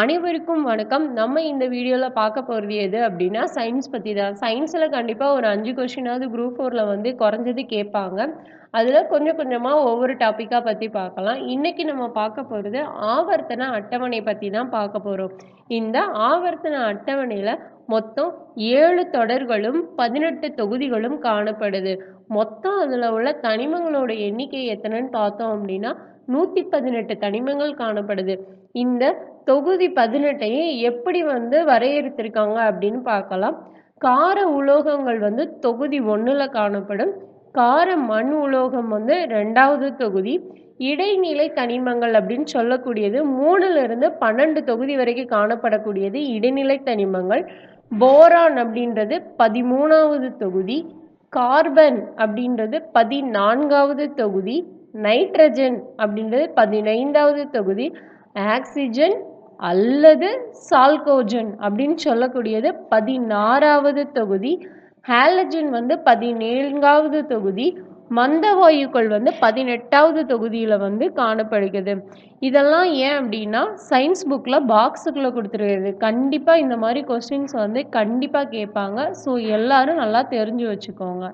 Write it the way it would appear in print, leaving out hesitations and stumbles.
அனைவருக்கும் வணக்கம். நம்ம இந்த வீடியோல பார்க்க போறது எது அப்படின்னா, சயின்ஸ் பத்தி தான். சயின்ஸ்ல கண்டிப்பா ஒரு 5 கொஸ்டினாவது குரூப் 4ல வந்து குறைஞ்சது கேட்பாங்க. அதுல கொஞ்சம் கொஞ்சமா ஒவ்வொரு டாபிக்கா பத்தி பார்க்கலாம். இன்னைக்கு நம்ம பார்க்க போறது ஆவர்த்தன அட்டவணை பத்தி தான் பார்க்க போறோம். இந்த ஆவர்த்தன அட்டவணையில மொத்தம் 7 தொடர்களும் 18 தொகுதிகளும் காணப்படுது. மொத்தம் அதுல உள்ள தனிமங்களோட எண்ணிக்கை எத்தனைன்னு பார்த்தோம் அப்படின்னா 118 தனிமங்கள் காணப்படுது. இந்த தொகுதி 18ஐயும் எப்படி வந்து வரையறுத்திருக்காங்க அப்படின்னு பார்க்கலாம். கார உலோகங்கள் வந்து தொகுதி 1ல காணப்படும். கார மண் உலோகம் வந்து 2வது தொகுதி. இடைநிலை தனிமங்கள் அப்படின்னு சொல்லக்கூடியது 3ல இருந்து 12 தொகுதி வரைக்கும் காணப்படக்கூடியது இடைநிலை தனிமங்கள். போரான் அப்படின்றது 13வது தொகுதி. கார்பன் அப்படின்றது 14வது தொகுதி. நைட்ரஜன் அப்படின்றது 15வது தொகுதி. ஆக்சிஜன் அல்லது சால்கோஜன் அப்படின்னு சொல்லக்கூடியது 16வது தொகுதி. ஹாலஜன் வந்து 17வது தொகுதி. மந்த வாயுக்கள் வந்து 18வது தொகுதியில் வந்து காணப்படுகிறது. இதெல்லாம் ஏன் அப்படின்னா சயின்ஸ் புக்கில் பாக்ஸுக்குள்ளே கொடுத்துருக்குது. கண்டிப்பாக இந்த மாதிரி கொஸ்டின்ஸ் வந்து கண்டிப்பாக கேட்பாங்க. ஸோ எல்லாரும் நல்லா தெரிஞ்சு வச்சுக்கோங்க.